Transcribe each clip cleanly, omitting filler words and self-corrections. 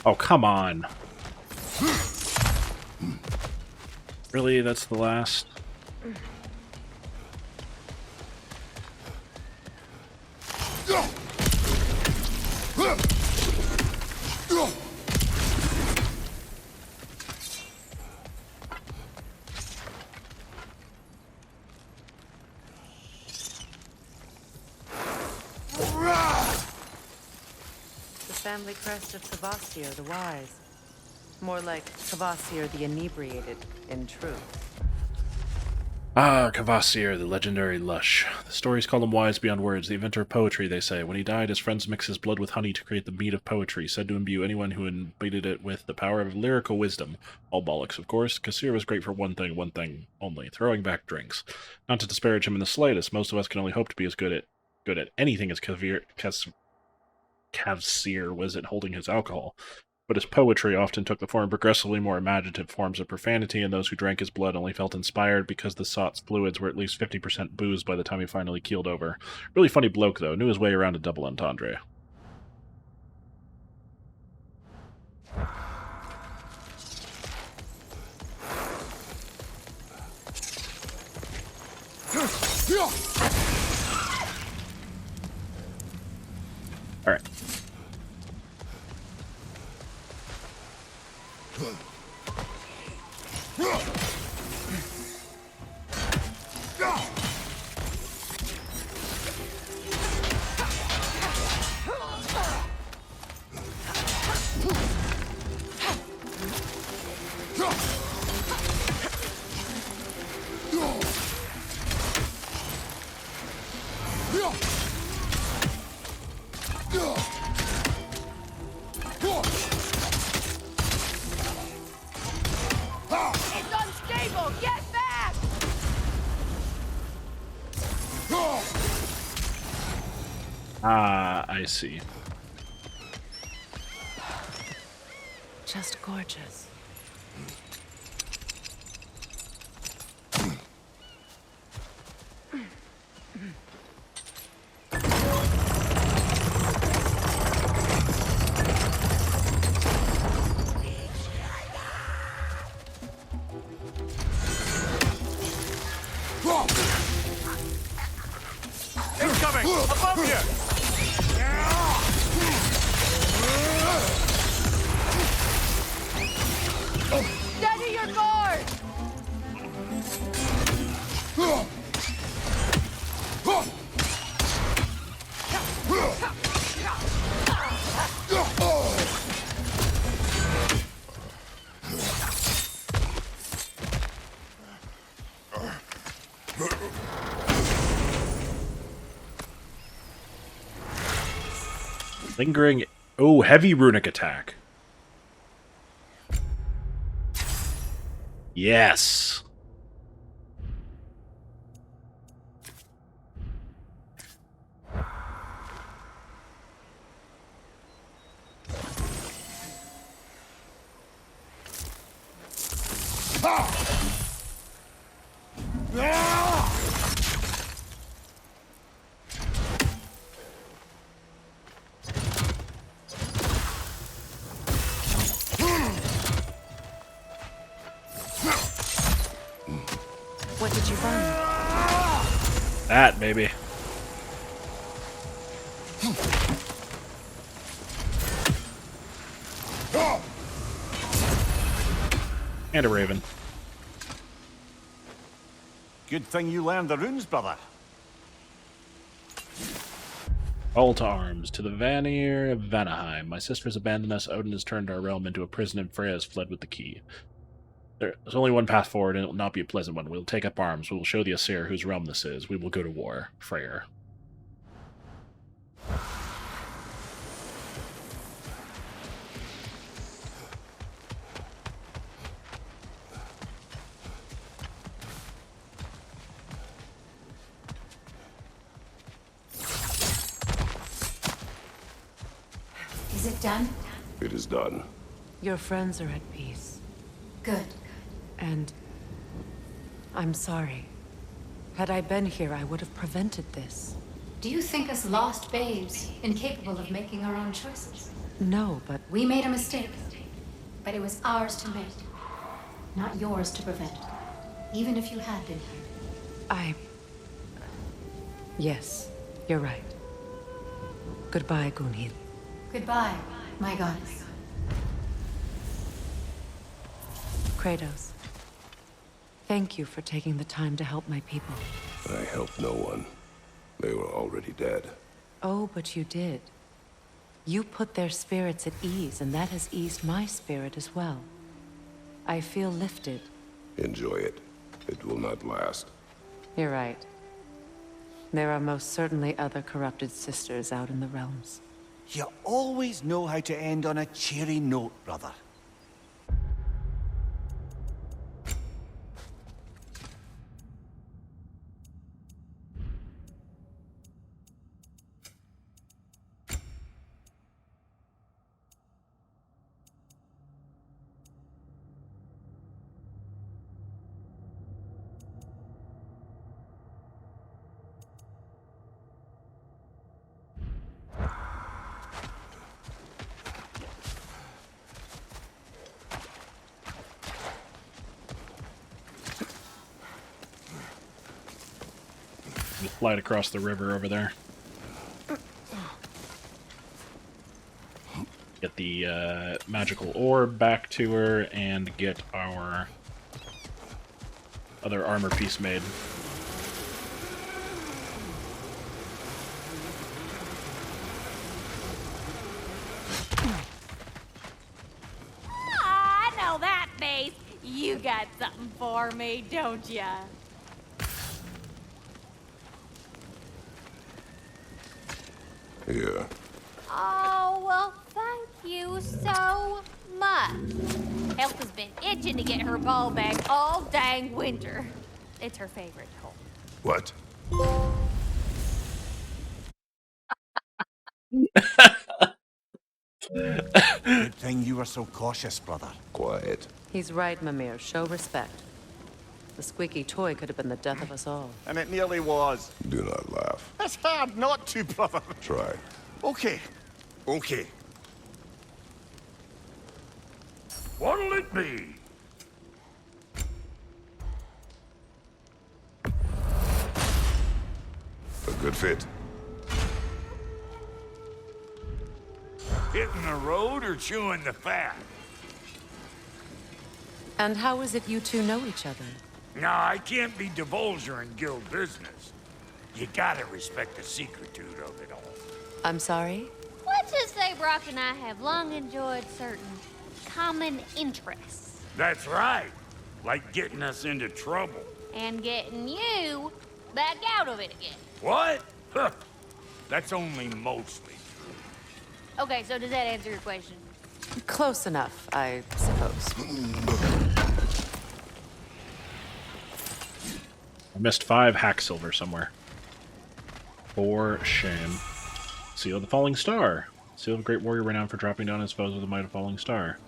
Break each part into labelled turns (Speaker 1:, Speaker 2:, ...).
Speaker 1: Oh, come on. Really? That's the last?
Speaker 2: Family crest of Kvasir the Wise. More like Kvasir the Inebriated, in truth.
Speaker 1: Ah, Kvasir, the legendary Lush. The stories call him wise beyond words, the inventor of poetry, they say. When he died, his friends mixed his blood with honey to create the mead of poetry, said to imbue anyone who imbibed it with the power of lyrical wisdom. All bollocks, of course. Kvasir was great for one thing only, throwing back drinks. Not to disparage him in the slightest, most of us can only hope to be as good at anything as Kvasir was at holding his alcohol, but his poetry often took the form of progressively more imaginative forms of profanity, and those who drank his blood only felt inspired because the sot's fluids were at least 50% booze by the time he finally keeled over. Really funny bloke, though. Knew his way around a double entendre. Alright. Ah, I see.
Speaker 2: Just gorgeous.
Speaker 3: Incoming! Above you!
Speaker 2: Steady your guard!
Speaker 1: Lingering... Oh, heavy runic attack. Yes.
Speaker 2: What did you find?
Speaker 1: That, baby. And a raven.
Speaker 3: Good thing you learned the runes, brother.
Speaker 1: All to arms. To the Vanir of Vanaheim. My sisters abandoned us. Odin has turned our realm into a prison, and Freya has fled with the key. There's only one path forward, and it will not be a pleasant one. We will take up arms. We will show the Aesir whose realm this is. We will go to war. Freyr.
Speaker 4: Is it done?
Speaker 5: It is done.
Speaker 2: Your friends are at peace.
Speaker 4: Good.
Speaker 2: And I'm sorry. Had I been here, I would have prevented this.
Speaker 4: Do you think us lost babes, incapable of making our own choices?
Speaker 2: No, but
Speaker 4: We made a mistake, but it was ours to make, not yours to prevent. Even if you had been here.
Speaker 2: I... Yes, you're right. Goodbye, Gunhild.
Speaker 4: Goodbye, my goddess.
Speaker 2: Kratos. Thank you for taking the time to help my people.
Speaker 5: I helped no one. They were already dead.
Speaker 2: Oh, but you did. You put their spirits at ease, and that has eased my spirit as well. I feel lifted.
Speaker 5: Enjoy it. It will not last.
Speaker 2: You're right. There are most certainly other corrupted sisters out in the realms.
Speaker 3: You always know how to end on a cheery note, brother.
Speaker 1: Light across the river over there. Get the magical orb back to her and get our other armor piece made.
Speaker 6: I know that face. You got something for me, don't ya?
Speaker 5: Here.
Speaker 6: Oh, well, thank you so much. Elsa's been itching to get her ball back all dang winter. It's her favorite hole.
Speaker 5: What?
Speaker 3: Good thing you were so cautious, brother.
Speaker 5: Quiet.
Speaker 2: He's right, Mimir. Show respect. The squeaky toy could have been the death of us all.
Speaker 3: And it nearly was.
Speaker 5: Do not laugh.
Speaker 3: It's hard not to, brother.
Speaker 5: Try.
Speaker 3: Okay. Okay. What'll it be?
Speaker 5: A good fit.
Speaker 7: Hitting the road or chewing the fat?
Speaker 2: And how is it you two know each other?
Speaker 7: No, I can't be divulger in guild business. You gotta respect the secretude of it all.
Speaker 2: I'm sorry?
Speaker 6: Let's just say Brock and I have long enjoyed certain common interests.
Speaker 7: That's right. Like getting us into trouble.
Speaker 6: And getting you back out of it again.
Speaker 7: What? Huh. That's only mostly true.
Speaker 6: Okay, so does that answer your question?
Speaker 2: Close enough, I suppose.
Speaker 1: I missed 5 hack silver somewhere. For shame. Seal of the Falling Star. Seal of a great warrior renowned for dropping down his foes with the might of falling star.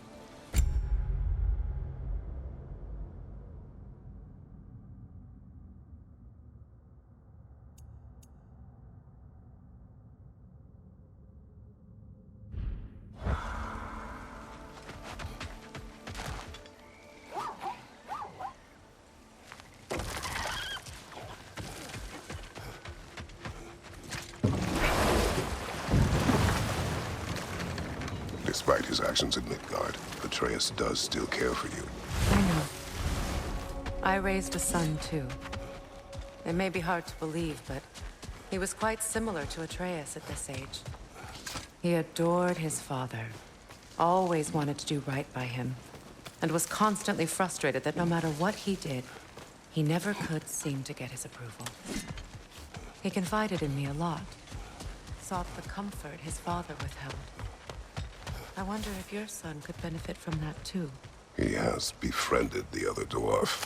Speaker 5: Despite his actions in Midgard, Atreus does still care for you.
Speaker 2: I know. I raised a son, too. It may be hard to believe, but he was quite similar to Atreus at this age. He adored his father, always wanted to do right by him, and was constantly frustrated that no matter what he did, he never could seem to get his approval. He confided in me a lot, sought the comfort his father withheld. I wonder if your son could benefit from that, too.
Speaker 5: He has befriended the other dwarf.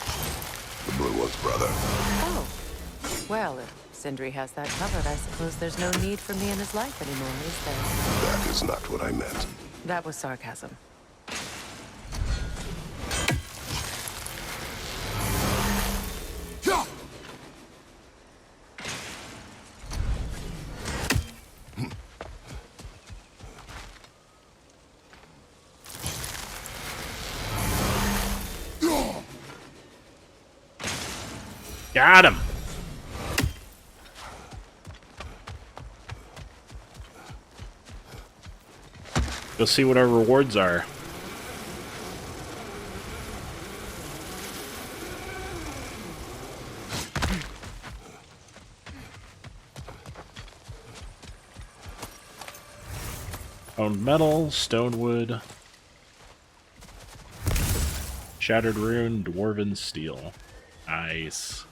Speaker 5: The blue one's brother.
Speaker 2: Oh. Well, if Sindri has that covered, I suppose there's no need for me in his life anymore, is there?
Speaker 5: That is not what I meant.
Speaker 2: That was sarcasm.
Speaker 1: Got him! Go see what our rewards are. Owned metal, stone wood, shattered rune, dwarven steel. Nice.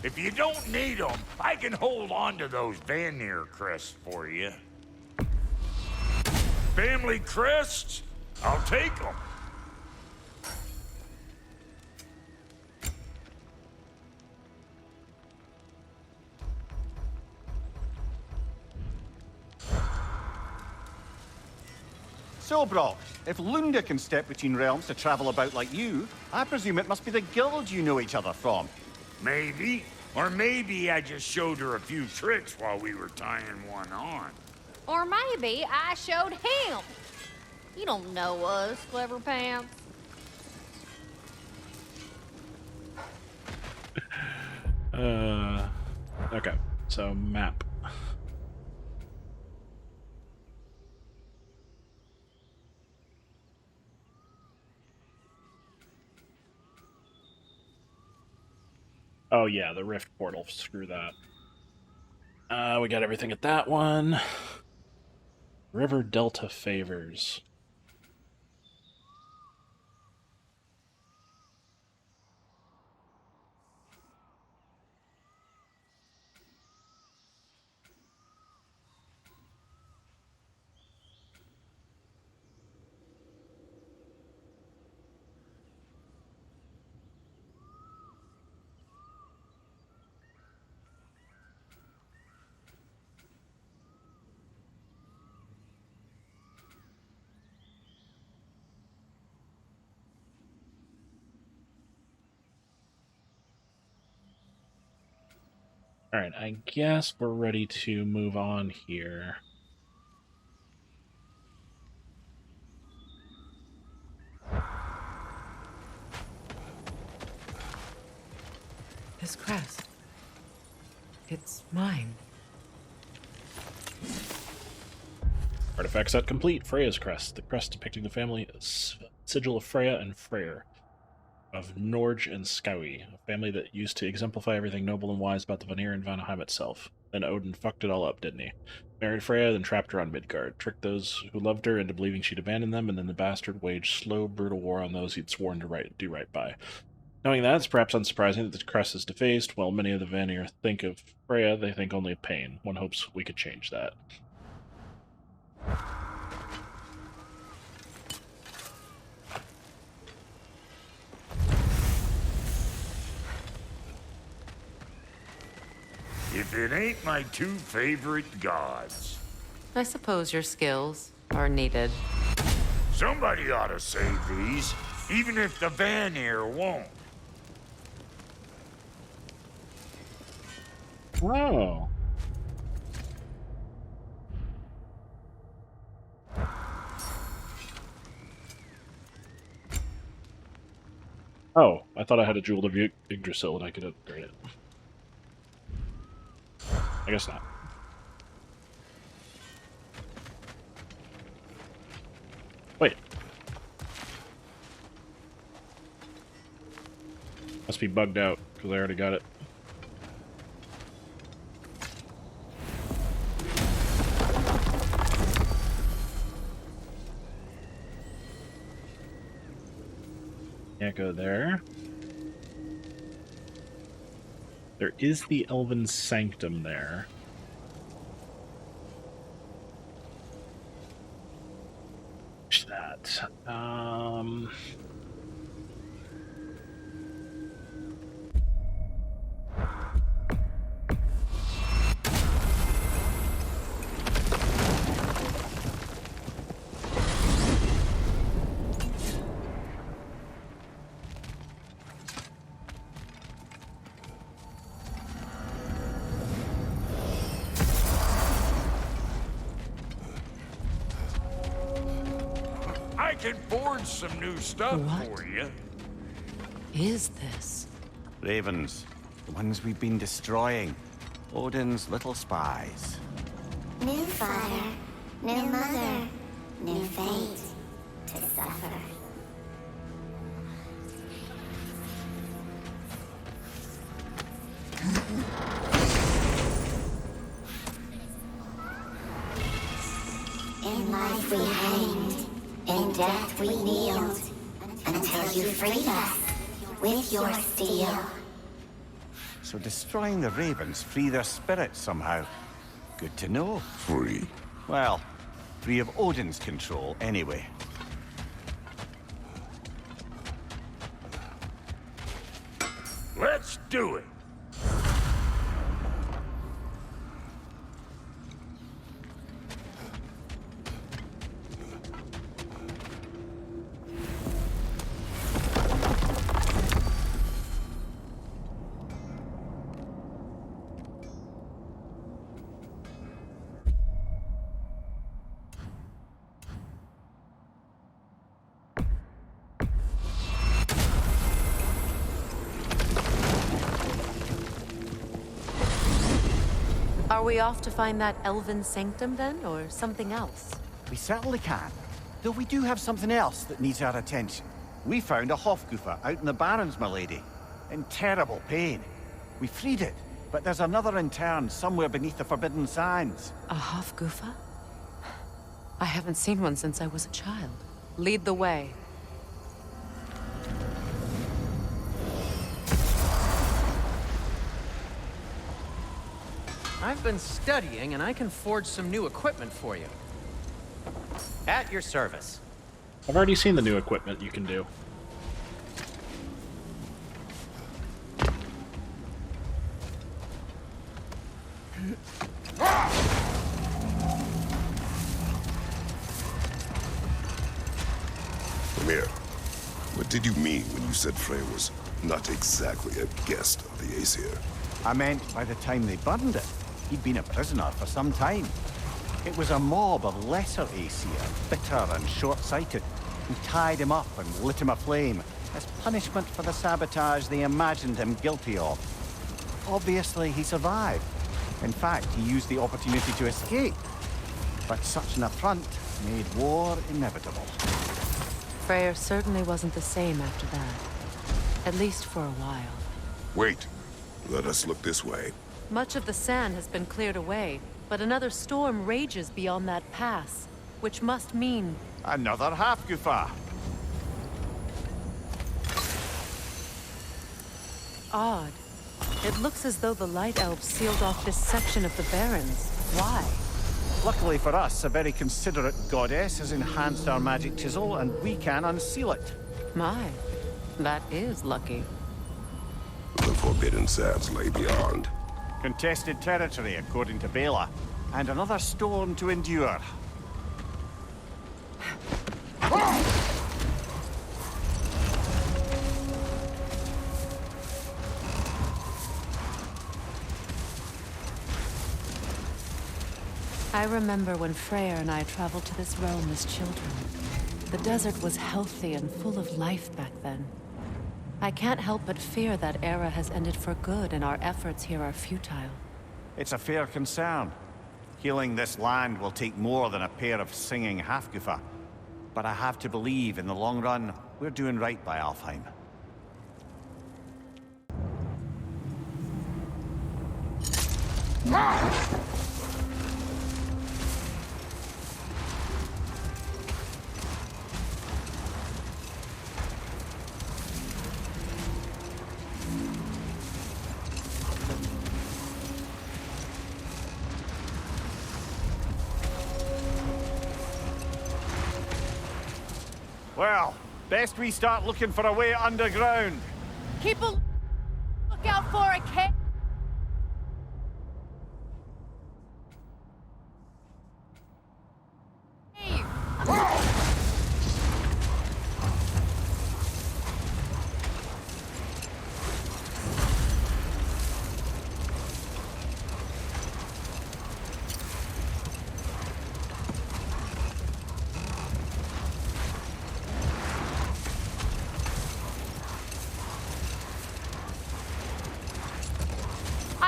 Speaker 7: If you don't need them, I can hold on to those Vanir crests for you. Family crests? I'll take them.
Speaker 3: So, Brock, if Lunda can step between realms to travel about like you, I presume it must be the guild you know each other from.
Speaker 7: Maybe. Or maybe I just showed her a few tricks while we were tying one on.
Speaker 6: Or maybe I showed him. You don't know us, Clever Pants.
Speaker 1: Okay, so map. Oh yeah, the Rift portal, screw that. We got everything at that one. River Delta favors. Alright, I guess we're ready to move on here.
Speaker 2: This crest. It's mine.
Speaker 1: Artifact set complete. Freya's crest. The crest depicting the family sigil of Freya and Freyr of Norge and Skowie, a family that used to exemplify everything noble and wise about the Vanir and Vanaheim itself. Then Odin fucked it all up, didn't he? Married Freya, then trapped her on Midgard, tricked those who loved her into believing she'd abandoned them, and then the bastard waged slow, brutal war on those he'd sworn to do right by. Knowing that, it's perhaps unsurprising that the crest is defaced. While many of the Vanir think of Freya, they think only of pain. One hopes we could change that.
Speaker 7: If it ain't my two favorite gods.
Speaker 2: I suppose your skills are needed.
Speaker 7: Somebody ought to save these, even if the Vanir won't.
Speaker 1: Oh. Oh, I thought I had a Jewel of Yggdrasil and I could upgrade it. I guess not. Wait. Must be bugged out, because I already got it. Can't go there. There is the Elven Sanctum there. What's that?
Speaker 7: I can forge some new stuff
Speaker 2: What?
Speaker 7: for you.
Speaker 2: is this?
Speaker 3: Ravens. The ones we've been destroying. Odin's little spies.
Speaker 8: New father, new mother, new fate to suffer. In life we hanged, in death we kneeled, until you freed us with your steel.
Speaker 3: So destroying the ravens free their spirits somehow. Good to know.
Speaker 5: Free.
Speaker 3: Well, free of Odin's control, anyway.
Speaker 7: Let's do it.
Speaker 2: Are we off to find that elven sanctum then, or something else?
Speaker 3: We certainly can. Though we do have something else that needs our attention. We found a Hofgufa out in the Barrens, my lady. In terrible pain. We freed it, but there's another intern somewhere beneath the Forbidden Sands.
Speaker 2: A Hofgufa? I haven't seen one since I was a child. Lead the way.
Speaker 9: I've been studying, and I can forge some new equipment for you. At your service.
Speaker 1: I've already seen the new equipment you can do.
Speaker 5: Amir, what did you mean when you said Frey was not exactly a guest of the Aesir?
Speaker 3: I meant by the time they burned it, he'd been a prisoner for some time. It was a mob of lesser Aesir, bitter and short-sighted, who tied him up and lit him aflame as punishment for the sabotage they imagined him guilty of. Obviously, he survived. In fact, he used the opportunity to escape. But such an affront made war inevitable.
Speaker 2: Freyr certainly wasn't the same after that. At least for a while.
Speaker 5: Wait. Let us look this way.
Speaker 2: Much of the sand has been cleared away, but another storm rages beyond that pass, which must mean...
Speaker 3: Another Hafgufa.
Speaker 2: odd. It looks as though the Light Elves sealed off this section of the Barrens. Why?
Speaker 3: Luckily for us, a very considerate goddess has enhanced our magic chisel, and we can unseal it.
Speaker 2: My, that is lucky.
Speaker 5: The Forbidden Sands lay beyond.
Speaker 3: Contested territory, according to Bela, and another storm to endure.
Speaker 2: I remember when Freyr and I traveled to this realm as children. The desert was healthy and full of life back then. I can't help but fear that era has ended for good and our efforts here are futile.
Speaker 3: It's a fair concern. Healing this land will take more than a pair of singing Hafgufa. But I have to believe, in the long run, we're doing right by Alfheim. Well, best we start looking for a way underground.
Speaker 6: Keep a lookout for a cave.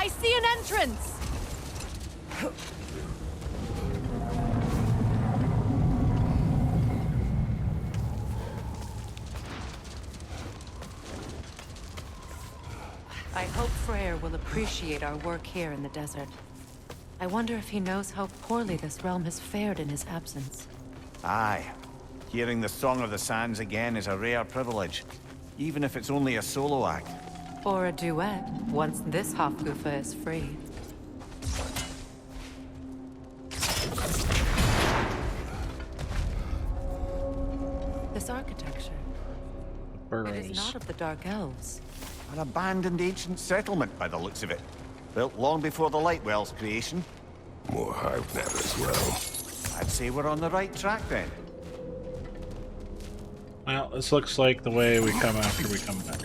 Speaker 6: I see an entrance!
Speaker 2: I hope Freyr will appreciate our work here in the desert. I wonder if he knows how poorly this realm has fared in his absence.
Speaker 3: Aye. Hearing the Song of the Sands again is a rare privilege, even if it's only a solo act.
Speaker 2: Or a duet, once this Hofgufa is free. This architecture, it
Speaker 1: Burrows.
Speaker 2: is not of the Dark Elves.
Speaker 3: An abandoned ancient settlement by the looks of it. Built long before the Lightwell's creation.
Speaker 5: More hive matter as well.
Speaker 3: I'd say we're on the right track then.
Speaker 1: Well, this looks like the way we come after we come back.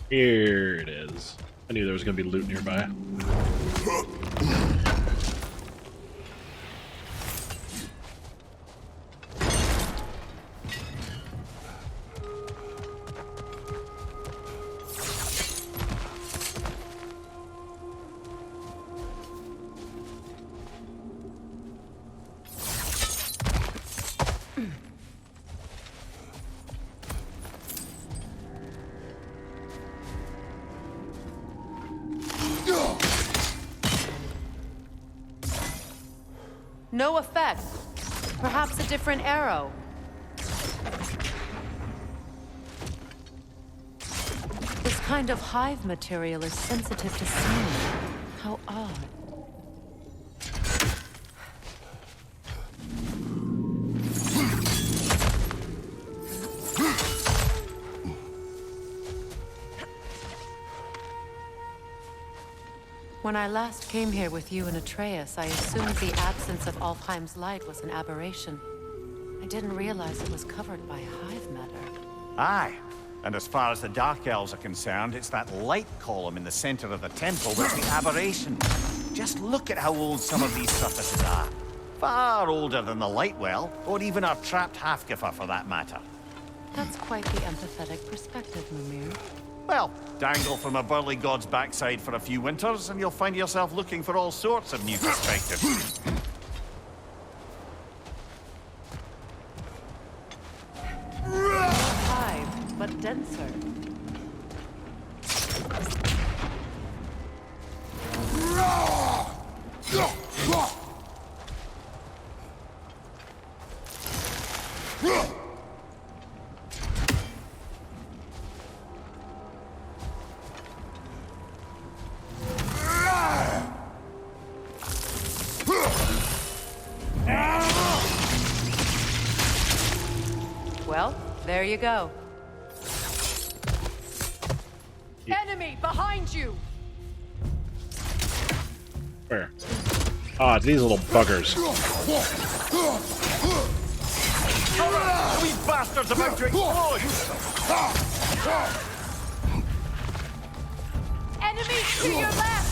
Speaker 1: Here it is. I knew there was going to be loot nearby.
Speaker 2: No effect. Perhaps a different arrow. This kind of hive material is sensitive to smell. How odd. When I last came here with you and Atreus, I assumed the absence of Alfheim's light was an aberration. I didn't realize it was covered by hive matter.
Speaker 3: Aye. And as far as the Dark Elves are concerned, it's that light column in the center of the temple that's the aberration. Just look at how old some of these surfaces are. Far older than the Lightwell, or even our trapped Hafgifer for that matter.
Speaker 2: That's quite the empathetic perspective, Mimir.
Speaker 3: Well, dangle from a burly god's backside for a few winters, and you'll find yourself looking for all sorts of new perspectives.
Speaker 2: Hive, but denser. Well, there you go.
Speaker 6: Enemy behind you!
Speaker 1: Where? Ah, it's these little buggers.
Speaker 3: We bastards about to explode!
Speaker 6: Enemy to your left!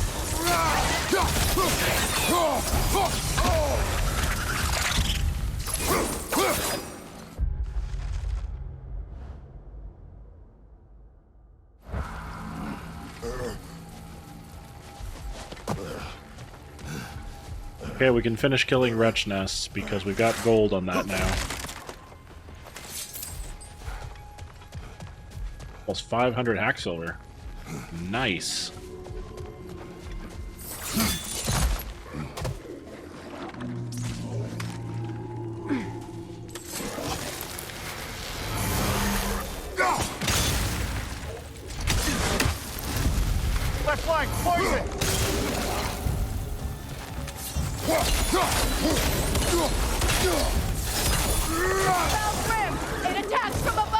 Speaker 1: Okay, we can finish killing wretch nests because we've got gold on that now. Almost 500 hack silver. Nice.
Speaker 3: Left flank, poison!
Speaker 6: Foul rim! It attacks from above!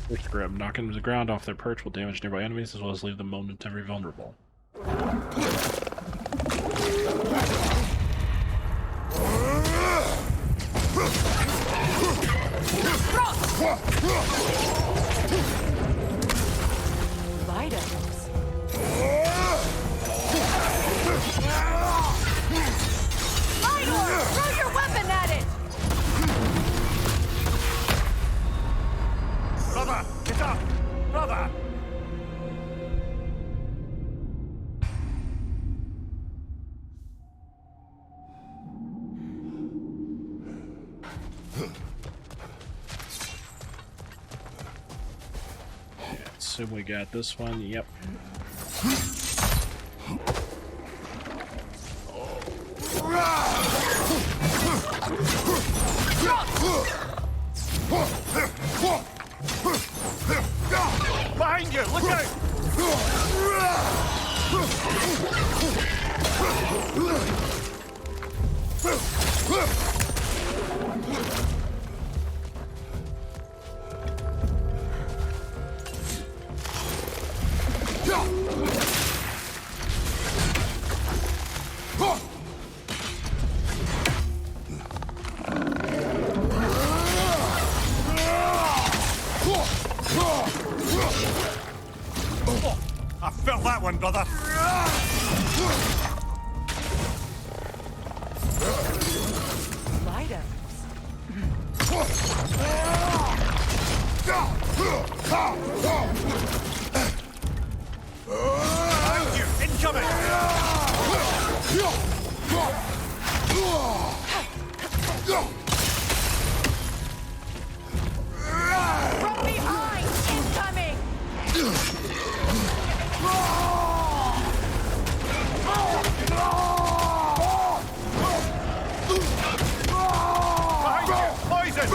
Speaker 1: First grip. Knocking them to the ground off their perch will damage nearby enemies as well as leave them momentarily vulnerable.
Speaker 2: Light items.
Speaker 6: Lidor! Throw your weapon at it!
Speaker 7: Brother, get up! Brother!
Speaker 1: Assume we got this one. Yep.
Speaker 7: Behind you! Look out! I felt that one, brother.
Speaker 2: Light
Speaker 7: Behind you! Incoming!
Speaker 6: From behind! Incoming!
Speaker 7: Behind you! Poison!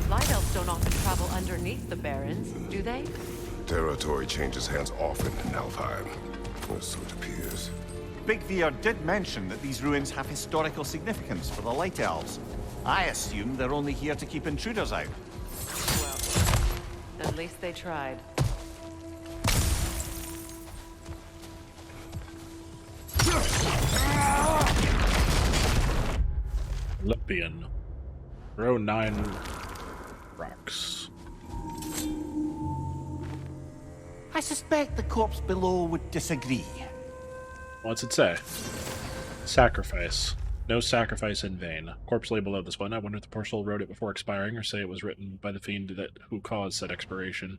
Speaker 2: Light elves don't often travel underneath the barrens, do they?
Speaker 5: Territory changes hands often in Alfheim, or so it appears.
Speaker 3: Big Veer did mention that these ruins have historical significance for the Light Elves. I assume they're only here to keep intruders out.
Speaker 2: Well, at least they tried.
Speaker 1: Olympian. Row 9 rocks.
Speaker 3: I suspect the corpse below would disagree.
Speaker 1: What's it say? Sacrifice. No sacrifice in vain. Corpse label of this one. I wonder if the poor soul wrote it before expiring, or say it was written by the fiend who caused said expiration.